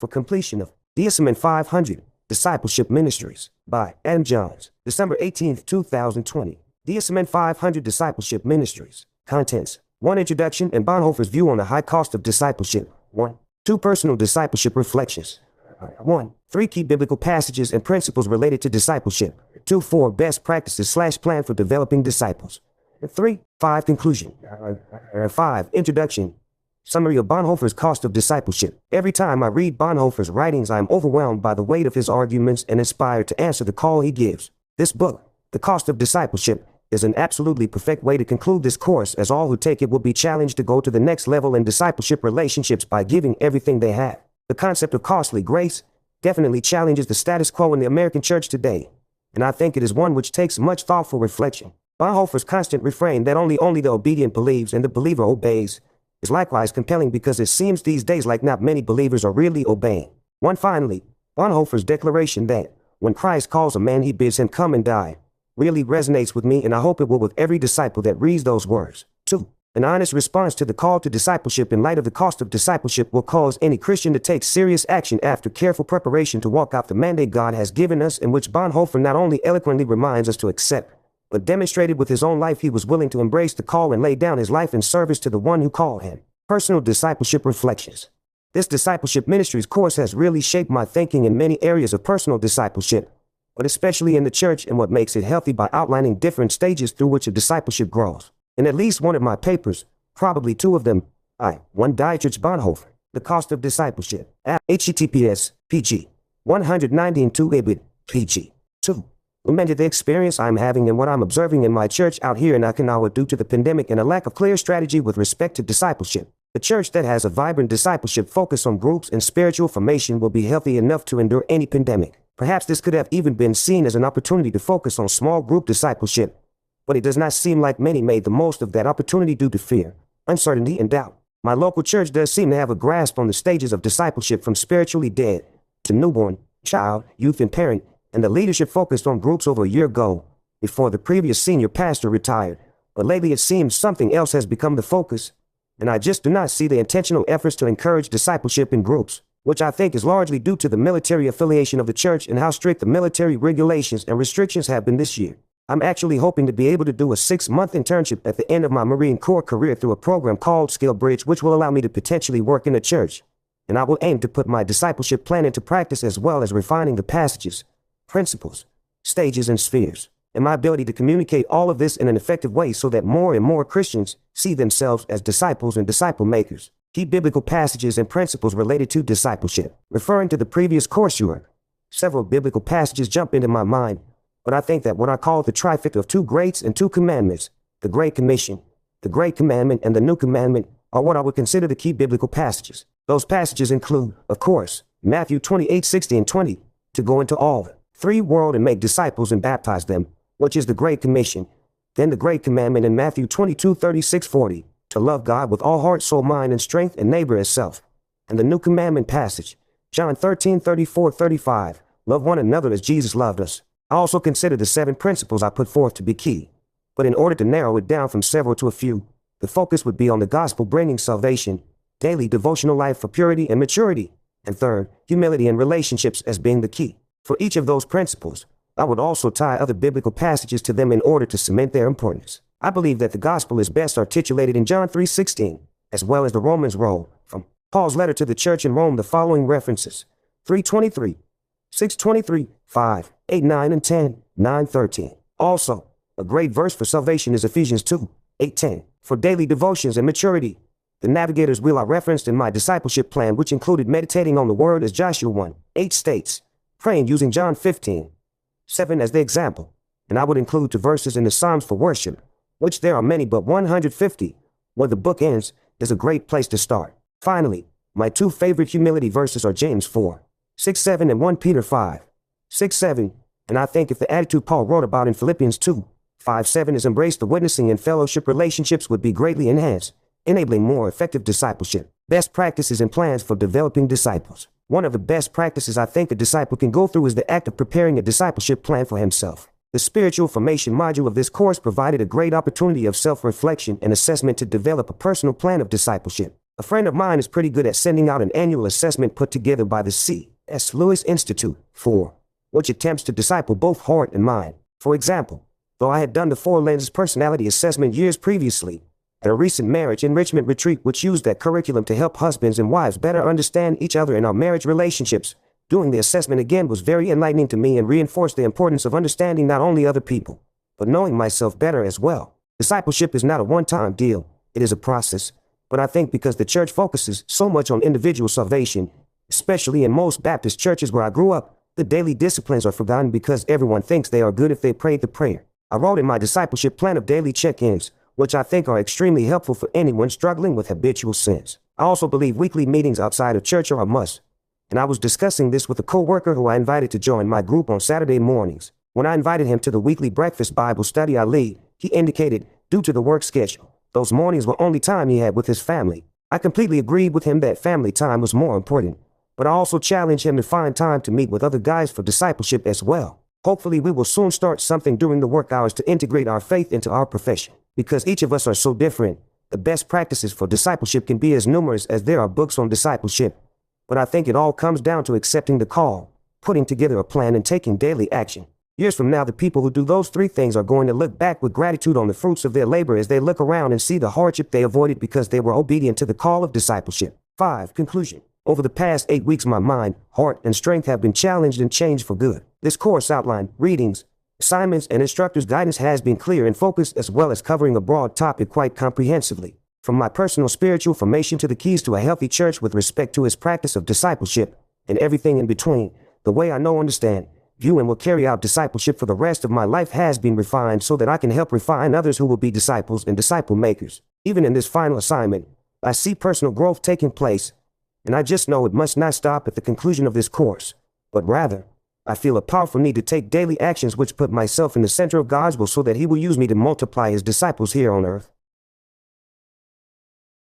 for completion of DSM 500 Discipleship Ministries by Adam Johns, December 18th, 2020. DSM 500 Discipleship Ministries. Contents: 1. Introduction and Bonhoeffer's view on the high cost of discipleship. 1. 2. Personal discipleship reflections. 1. 3 key biblical passages and principles related to discipleship. 2. 4 best practices / plan for developing disciples. 3. 5 conclusion. 5 introduction. Summary of Bonhoeffer's cost of discipleship. Every time I read Bonhoeffer's writings, I am overwhelmed by the weight of his arguments and inspired to answer the call he gives. This book, The Cost of Discipleship, is an absolutely perfect way to conclude this course, as all who take it will be challenged to go to the next level in discipleship relationships by giving everything they have. The concept of costly grace definitely challenges the status quo in the American church today, and I think it is one which takes much thoughtful reflection. Bonhoeffer's constant refrain that only the obedient believes and the believer obeys is likewise compelling, because it seems these days like not many believers are really obeying. 1. Finally, Bonhoeffer's declaration that when Christ calls a man, he bids him come and die really resonates with me, and I hope it will with every disciple that reads those words. 2. An honest response to the call to discipleship in light of the cost of discipleship will cause any Christian to take serious action after careful preparation to walk out the mandate God has given us, in which Bonhoeffer not only eloquently reminds us to accept, but demonstrated with his own life he was willing to embrace the call and lay down his life in service to the one who called him. Personal discipleship reflections. This discipleship ministries course has really shaped my thinking in many areas of personal discipleship, but especially in the church, and what makes it healthy by outlining different stages through which a discipleship grows. In at least one of my papers, probably 2 of them, 1 Dietrich Bonhoeffer, The Cost of Discipleship, https pg 119.2 ibid pg 2. Lamented the experience I'm having and what I'm observing in my church out here in Okinawa due to the pandemic and a lack of clear strategy with respect to discipleship. The church that has a vibrant discipleship focus on groups and spiritual formation will be healthy enough to endure any pandemic. Perhaps this could have even been seen as an opportunity to focus on small group discipleship, but it does not seem like many made the most of that opportunity due to fear, uncertainty, and doubt. My local church does seem to have a grasp on the stages of discipleship from spiritually dead to newborn, child, youth, and parent, and the leadership focused on groups over a year ago, before the previous senior pastor retired. But lately it seems something else has become the focus, and I just do not see the intentional efforts to encourage discipleship in groups, which I think is largely due to the military affiliation of the church and how strict the military regulations and restrictions have been this year. I'm actually hoping to be able to do a 6-month internship at the end of my Marine Corps career through a program called Skill Bridge, which will allow me to potentially work in a church, and I will aim to put my discipleship plan into practice, as well as refining the passages, principles, stages, and spheres, and my ability to communicate all of this in an effective way so that more and more Christians see themselves as disciples and disciple makers. Key biblical passages and principles related to discipleship. Referring to the previous course several biblical passages jump into my mind, but I think that what I call the trifecta of 2 greats and 2 commandments, the Great Commission, the Great Commandment, and the New Commandment, are what I would consider the key biblical passages. Those passages include, of course, Matthew 28:60 and 20, to go into all the 3 world and make disciples and baptize them, which is the Great Commission. Then the Great Commandment in Matthew 22:36-40, to love God with all heart, soul, mind, and strength, and neighbor as self. And the New Commandment passage, John 13:34-35, love one another as Jesus loved us. I also consider the 7 principles I put forth to be key, but in order to narrow it down from several to a few, the focus would be on the gospel bringing salvation, daily devotional life for purity and maturity, and 3rd, humility and relationships as being the key. For each of those principles, I would also tie other biblical passages to them in order to cement their importance. I believe that the gospel is best articulated in John 3:16, as well as the Romans roll from Paul's letter to the church in Rome, the following references: 3:23, 6:23, 5, 8, 9, and 10, 9:13. Also, a great verse for salvation is Ephesians 2:8-10. For daily devotions and maturity, the navigator's wheel I referenced in my discipleship plan, which included meditating on the word, as Joshua 1:8 states, praying using John 15:7 as the example, and I would include 2 verses in the Psalms for worship, which there are many, but 150, where the book ends, is a great place to start. Finally, my 2 favorite humility verses are James 4:6-7 and 1 Peter 5:6-7, and I think if the attitude Paul wrote about in Philippians 2:5-7 is embraced, the witnessing and fellowship relationships would be greatly enhanced, enabling more effective discipleship. Best practices and plans for developing disciples. One of the best practices I think a disciple can go through is the act of preparing a discipleship plan for himself. The spiritual formation module of this course provided a great opportunity of self-reflection and assessment to develop a personal plan of discipleship. A friend of mine is pretty good at sending out an annual assessment put together by the C.S. Lewis Institute for which attempts to disciple both heart and mind. For example, though I had done the 4 lenses personality assessment years previously, at a recent marriage enrichment retreat which used that curriculum to help husbands and wives better understand each other in our marriage relationships, doing the assessment again was very enlightening to me and reinforced the importance of understanding not only other people, but knowing myself better as well. Discipleship is not a one-time deal, it is a process, but I think because the church focuses so much on individual salvation, especially in most Baptist churches where I grew up, the daily disciplines are forgotten because everyone thinks they are good if they prayed the prayer. I wrote in my discipleship plan of daily check-ins, which I think are extremely helpful for anyone struggling with habitual sins. I also believe weekly meetings outside of church are a must, and I was discussing this with a co-worker who I invited to join my group on Saturday mornings. When I invited him to the weekly breakfast Bible study I lead, he indicated, due to the work schedule, those mornings were only time he had with his family. I completely agreed with him that family time was more important, but I also challenged him to find time to meet with other guys for discipleship as well. Hopefully we will soon start something during the work hours to integrate our faith into our profession. Because each of us are so different, the best practices for discipleship can be as numerous as there are books on discipleship. But I think it all comes down to accepting the call, putting together a plan, and taking daily action. Years from now, the people who do those 3 things are going to look back with gratitude on the fruits of their labor as they look around and see the hardship they avoided because they were obedient to the call of discipleship. 5. Conclusion. Over the past 8 weeks, my mind, heart, and strength have been challenged and changed for good. This course outline, readings, assignments, and instructors' guidance has been clear and focused, as well as covering a broad topic quite comprehensively. From my personal spiritual formation to the keys to a healthy church with respect to its practice of discipleship, and everything in between, the way I know, understand, view, and will carry out discipleship for the rest of my life has been refined so that I can help refine others who will be disciples and disciple makers. Even in this final assignment, I see personal growth taking place, and I just know it must not stop at the conclusion of this course, but rather, I feel a powerful need to take daily actions which put myself in the center of God's will so that He will use me to multiply His disciples here on earth.